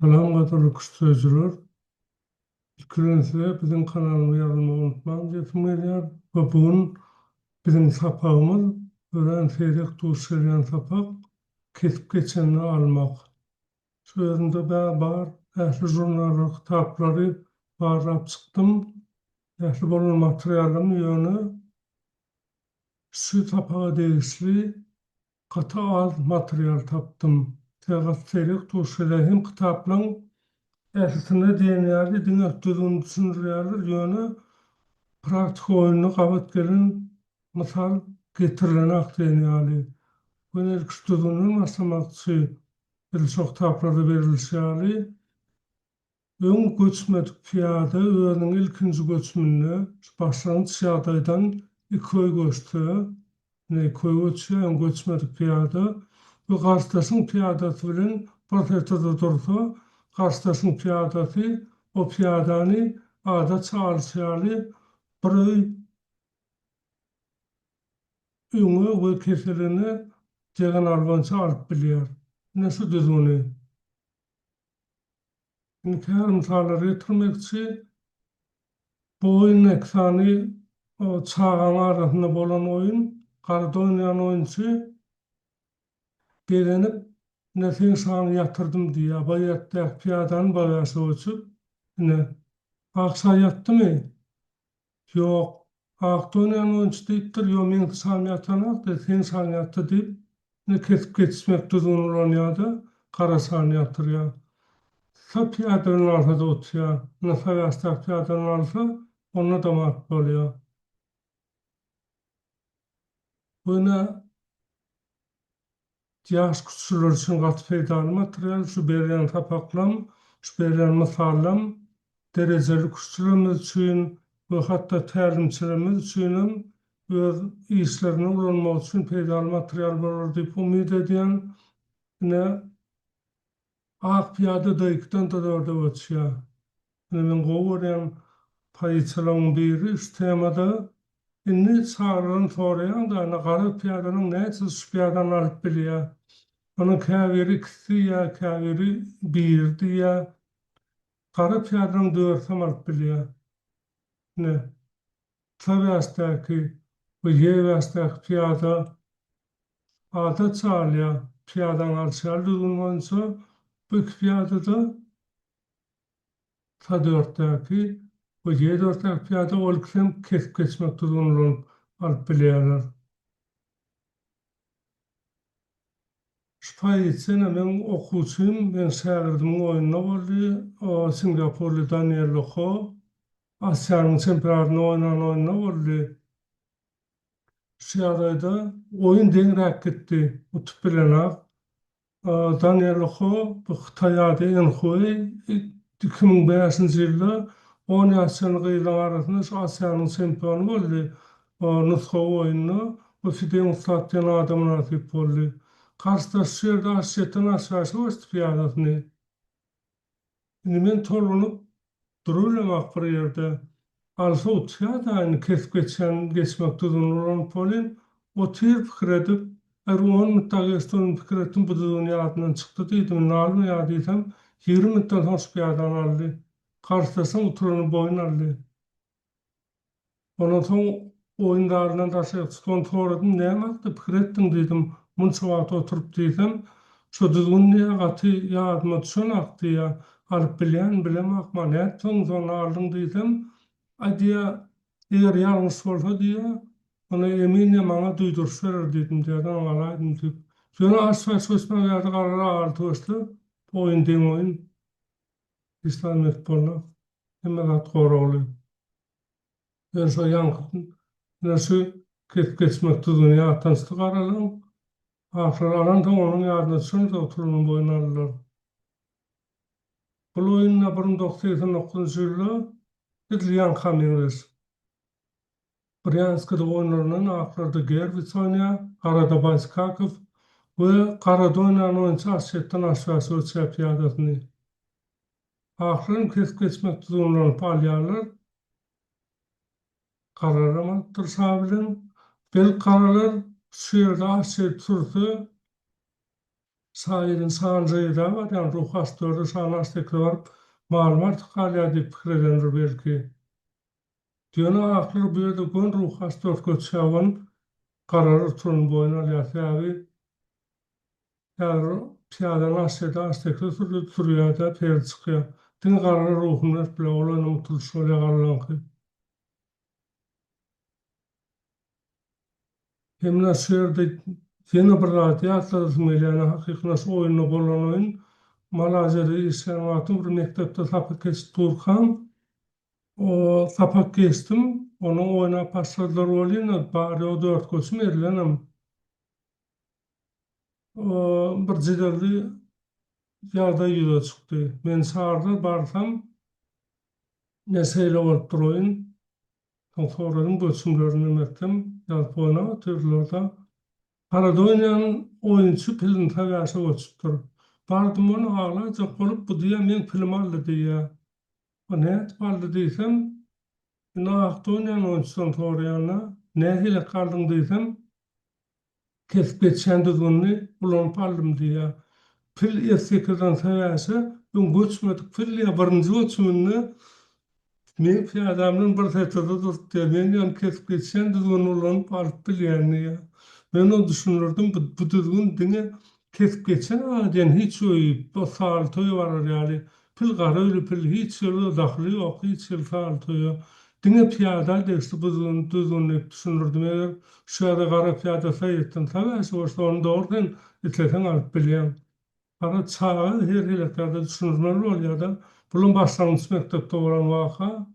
Salam qatorlu sözcüler. Különse bizim kanalımı yazılmayı unutmayın. Yetimler ve bugün bizim sapağımız öğren seyrek duşlayan sapak kesip geçenini almak. Sözünde var, ehli jurnalları, kitapları varlap çıktım. Ehli bolun materyalım yönü şu sapağa değişli kata az materyal taptım. Teğat seyrek duşlayan kitaplan Esasında diýenleri diňe düzgün düşünýärler ýöne praktik oýuny gabat gelen mysal getirilen akdiýenleri. Bunu düzgün maslamatçy bir çok taplarda berilýär. Öň göçmedik piýada özüniň ilkinji göçmünde başlangyç ýagdaýdan iki göçdi. Ne köy göçü, öň göçmedik piýada. Bu garşdaşyň piýadasy bilen protestada dursa, garşdaşyň piýadasy o piýadany ada çalşýaly bir öňe we keseline jegan albança alyp bilýär. Näse düzgüni? Inkar misalları getirmekçi bu oyun ekranı o çağın arasında bolan oyun, karda oynayan oyuncu gelenip nesin sağını yatırdım diye bayatta piyadanın bayası uçup ne aksa yattı mı? Yok. Akta oynayan oyuncu deyiptir, yok men sağını yatanak de sen sağını yattı deyip ne kesip geçmek düzgün olan ya da kara sağını yatır ya. Sa piyadanın arkada oturuyor. Nasıl yastak piyadanın arsa ona da mahkum oluyor. Buna ýaş küçüler üçin gat peýdaly material, şu berilen tapaklam, şu berilen mysallam, derejeli küçülerimiz üçin we hatda tälimçilerimiz üçin öz işlerini ulanmak üçin peýdaly material bolar diýip umyt edýän. Ne ak piýada daýykdan da orda geçýär. Men gowurýan paýçylaryň biri şu temada inni çağıran sorayan da gara piýadanyň näçe şu piýadany alyp bilýär. Onun käbiri kisi ya käbiri birdi ya gara piýadanyň dörsem alyp bilýär. Ne? Tabiastaki bu ýewastaki piýada ada çalýar. Piýadaň alçaly bolmança bu piýadada ta dörtdäki bu ýerdörtdäki piýada olksam kesip geçmek durumunda alyp bilýärler. Şüpheyçene men okuçym, men şäherdimin oýunyna boldy. O Singapurly Daniel Loho, Asyanyň çempionatyna oynan oýunyna boldy. Şu ýagdaýda oýun deňrek gitdi. Utup bilenok. Daniel Loho bu Hytaý ady Enhui 2005-nji ýylda 10 ýaşlyk gyýlan arasynda şu Asyanyň çempionu boldy. O nusga oýunyna bu Fidel Satyan adamyna nasip boldy. Karşıdaşı yerde aşiyetten aşağısı geçti piyadatını. Men tolunup durulamak bir yerde. Alsa uçya da aynı kesip geçmek düzgün olan polin o tür fikir edip on müttaqeston fikir ettim bu dünyatından çıktı deydim. Nalını ya deysem 20 minuttan sonra piyadan aldı. Karşıdaşım oturanı boyun aldı. Ondan sonra oyunlarından da son soradım. Näme akdy pikir etdiň dedim. Munça wagt oturup dedim. Şu düzgünliğe gatı ýadyma düşen akdy ya. Alyp bilemek ma näçe sonra aldyň dedim. Adyýa eger ýalňyş bolsa diýe ona emine maňa duýduruş berer dedim diýen alaýdym diýip. Şonu aşağı sözme ýa-da garara altyşdy. Oyun deň oyun. İslam etdiler. Hemme gat goraly. Ben şu nasıl geçmek düzgün ýagdaýsy garalyň. Ahir alan da onun ýadyna düşen de oturunyň boyuna aldylar. Bu oýunna 1989-njy ýylda edilýän hamyňyz. Bryanskda oýnlanan ahirde Gerwitz oýnaýar, arada Bayskakov we garada oýnanan oýunçy aşetden aşağı öçäp ýagdaýyny. Ahiryn geçmek düzgün olan palýarlar kararama tırsabilen bel karalar şeýerde aşet turdy. Sayılın sancıyı da var. Yani ruh hastası, sağın hastekli var. Malum artık hala deyip fikredendir belki. Diyorlar aklı bir de gün ruh hastası kötüşavın kararı turun boyuna alyatı abi. Yani piyadan aşağıda hastekli duruyor da peri çıkıyor. Din kararı ruhumlar bile olanı mutlusu öyle kararlan ki. Hem nasıl yerde yeni bir radyat lazım yani hakikaten oyunu bolan oyun. Malaziyada İslamiyat'ın bir mektepte tapık geçti Turkan. O tapak kestim. Onun oynap başladılar olayına bari o dört koşum erilenim. O bir ciderli yağda yüze çıktı. Men sağırda barsam mesele olup durayın. Sonra bölümlerini emektim. Yazıp oyna türlerde. Arada oynayan oyuncu pilin tavası geçipdir. Bardım onu ağlayacak olup bu diye men film aldı diye. O ne etip diysem Nahakta oynayan oyuncudan torayana ne hile kaldın diysem kesip geçen düzgünni ulanıp aldım diye. Pil eskikidan tavası ben göçmedik pil ya birinci göçümünü men piyadamın bir tetada durdu. Men yan kesip geçen düzgünni ulanıp alıp bilýärni ya. Men o düşünürdüm bu düzgün dine kesip geçen adem hiç öýüp o sal toy var yani. Pil garöýli pil hiç öyle dahli ýok, hiç öyle sal toy. Dine piyada dersi bu düzgün düşünürdüm. Eger şu ýerde gara piyada saýetdim tabii olsa onu doğrudan itleten alıp bilýän. Ara çağa her hilekerde düşünürler bolýar da. Bulun başlangıç mektepde bolan waka.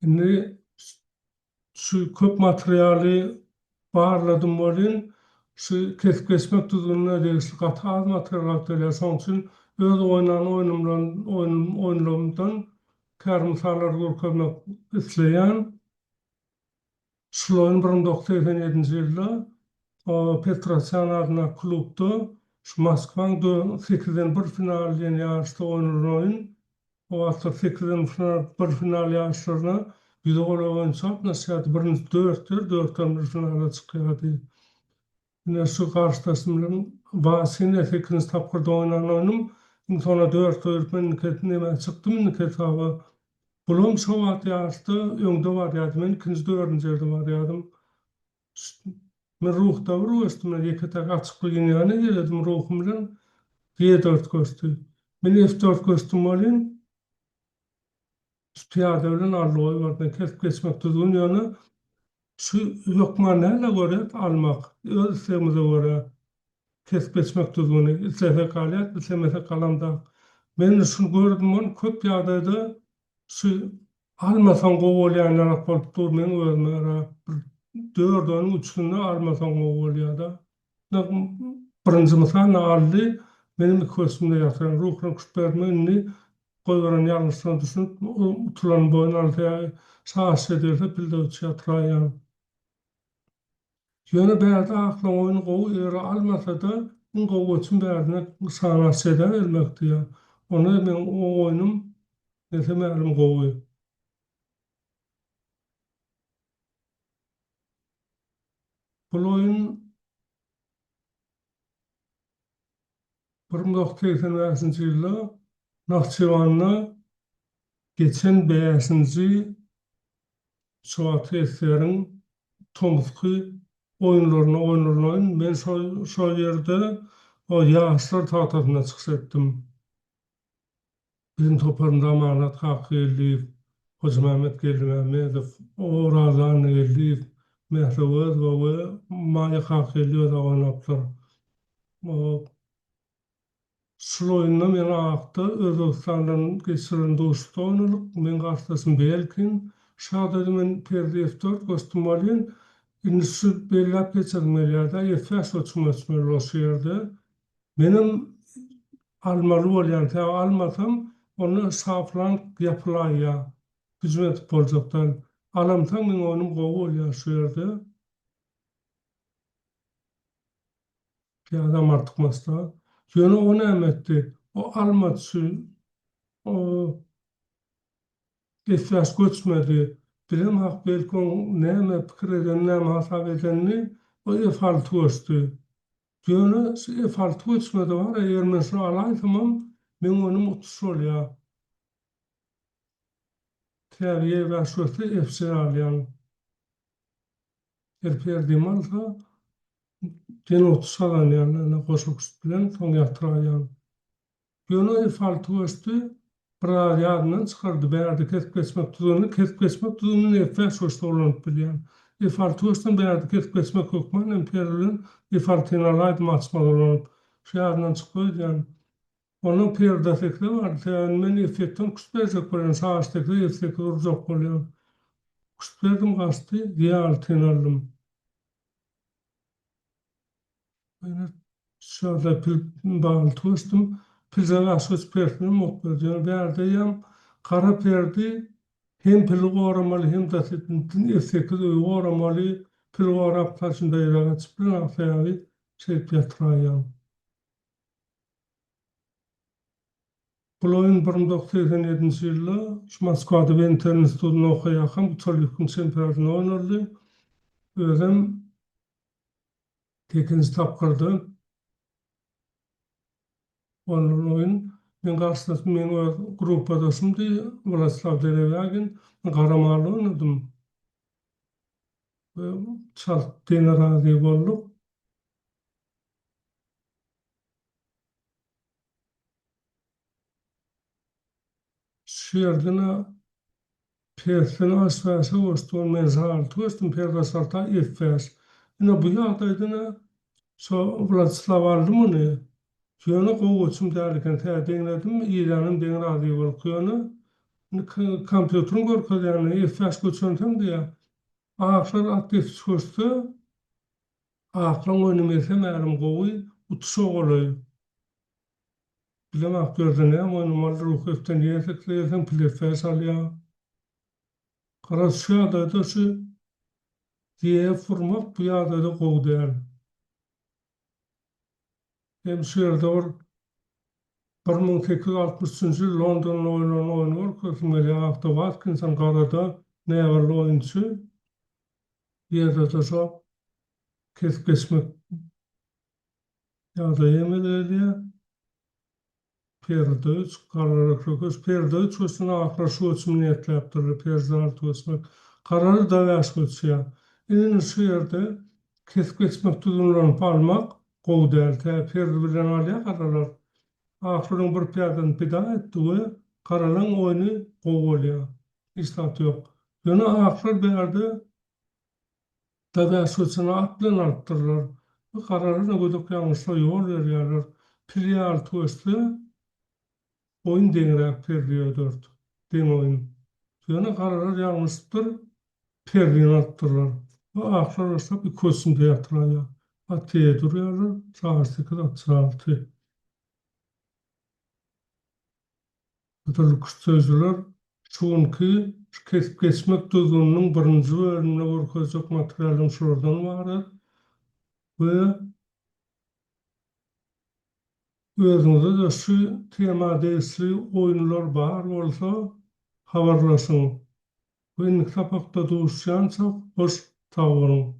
Indi şu köp materialy barladım bolin, şu kesip geçmek düzgününe degişli gata az material atölýär. Şoň üçin öz oýnlarymdan kär misallar görkezmek isleýän. Şuların 1987-nji ýylda Petrosyan adına klubda şu Moskwaň 8-den 1 final diýen ýarışda oynanan oyun. O wagtda 8-den bir final ýarşylaryna ýüze gola oýunçak näşädi birinji 4'ten bir finala çykýardy. Ine şu garşdaşym bilen Wasyň 8-nji tapgyrda oynanan oyunum. Sonra 4 öýretmen ketine çykdym ketaba. Bulum şu wagt ýaşda öňde barýardy. Men 2-nji 4-nji ýerde barýardym. Men ruhda bir östüme ýekete açyk bilýän ýany geledim ruhum bilen G4 göstü. Men F4 göstüm bolýan. Piyada bilen arlygy bardan kesip geçmek düzgün ýöne şu ýokmanyla görä almak. Öz islegimize görä kesip geçmek düzgün. Islese kalýar, islemese kalamda. Men şunu gördüm onu köp ýagdaýda şu almasan gowolýanlar bolup dur men özüme bir 4-den 3-nde almasan gowolýar da. Birinji misal aldy. Benim kösümde ýatyran ruhuna kuş bermegini goýgaran ýalňyşyna düşünüp utulan boyun altyğa şahs ederse bilde uçýatraýan. Ýöne bäde aklyň oýuny gowy ýere almasa da bu gowy üçin bädine sanat eder elbetde ýa. Onu men o oýunum nesemälim gowy. Bu oýun 1985-nji ýylda Nahçıvanna geçen 5-nji Şubat eseriň tomuzky oyunlaryny oýnanan men şo ýerde o ýaşlar tahtasyna çyksetdim. Bizim toparında Amanat Hakyliýew, Hoca Mehmet Gelmämedow, Orazan Geldiýew, Mehrewet we Maňa Hakyliýew da oýnapdyr. O Şuloýunda men akda Özbegistandan geçiren dostluk oynadyk. Men garşdaşym Belkin, şada men Perdef 4 kostüm bolýan. Indi şu bellap geçirmelerde efes uçmasmel olşýardy. Menim almaly bolýan ta almasam onu saflan ýapylaýa. Hizmet boljakdan alamsam men onuň gowy bolýar şu ýerde. Piyada artykmasda. Ýöne o nämetdi? O almat şu o efes göçmedi. Bilim hak belki näme pikir eden, näme hasap edenni o efal tuğuştu. Diyorlar, farklı ölçmede var. Eğer mesela alay tamam, ben onu mutlusu ol ya. Teoriye ve şöyle efsane alayan. Erperdiğim alsa, den otuş alan yani, koşuk bilen son yatırayan. Diyorlar, farklı ölçtü. Bir yadından çıkardı. Beyardı kesip geçmek tuduğunu, kesip geçmek tuduğunun efes ölçtü olanıp bilen. Farklı ölçtüden beyardı kesip geçmek hükmen, emperiyelin farklı alaydım açmalı olanıp. Şu yadından çıkıyordu yani. Onun periodafekli var. Yani men efektten küsperecek bolan sağıştaklı efekti uracak bolan. Küsperdim kastı, diye altın aldım. Yani şöyle pil bağlı tuğustum. Pilzala söz pertini mutlu diyor. Berdeyim, kara perdi hem pil uğramalı hem de efekti uğramalı pil uğrap taşında ilağa çıplın afayali çekip yatırayım. Buloyun 1987 yılı Moskvada Venter Institutu'nu okuyakan bu Çoluk'un semperatını oynardı. Özüm tekinci tapkırdı. Onun oyun. Ben karşısında men grup adasımdı. Vladislav Derevagin. Qaramalı oynadım. Çalt dene razı bolduk. Şu yerden persini asfası olsun. Men sağlıtı olsun. Perdasalta effes. Yine bu yağdaydığına so Vladislav aldı mı ne? Köyünü kovuçum derken denledim, İran'ın den radyo var köyünü. Kompüterün görkezlerine iflas göçöntem diye. Ağaçlar aktif çıkıştı. Ağaçlar oynamasa məlim kovuy, uçuşa olay. Bilem aktörden ya, oynamalı ruh öften yetekleyen plefes alya. Karas şu adayda şu diye vurmak bu adayda kovu değer. Hem şu yerde var 1863 yıl London oynuyor. Kısmeli hafta Watkinson karada Never'lı oyuncu. Yerde de çok kesip geçmek ya da yemedi diye. Perdeç, kararı krokus. Perdeç olsun akla şu için niyetle yaptırır. Perdeç olsun. Kararı da yaş ya. İnin şu yerde kesip geçmek tutumlarını almak kov değil. Perde bilen alaya kararlar. Ahırın bir piyadan pida ettiği karalan oyunu kovuluyor. İstat yok. Yine ahır bir yerde tabi sözünü aklın arttırırlar. Bu kararını gödük yanlışla yol veriyorlar. Priyal tuğuslu oyun denirek perdiye dört. Den oyun. Yine kararlar yanlıştır. Perdiyen arttırırlar. Bu ahır olsa bir kosimde yatırıyor. Atiye duruyorlar. Sağırsı kadar sağırtı. Ötürlük sözler çünkü kesip geçmek duygunun birinci bölümüne vurgulacak materyalin şuradan var ve özünüzde de şu tema değişli oyunlar var olsa haberleşin. Ve niktapakta duşyansa hoş tavırın.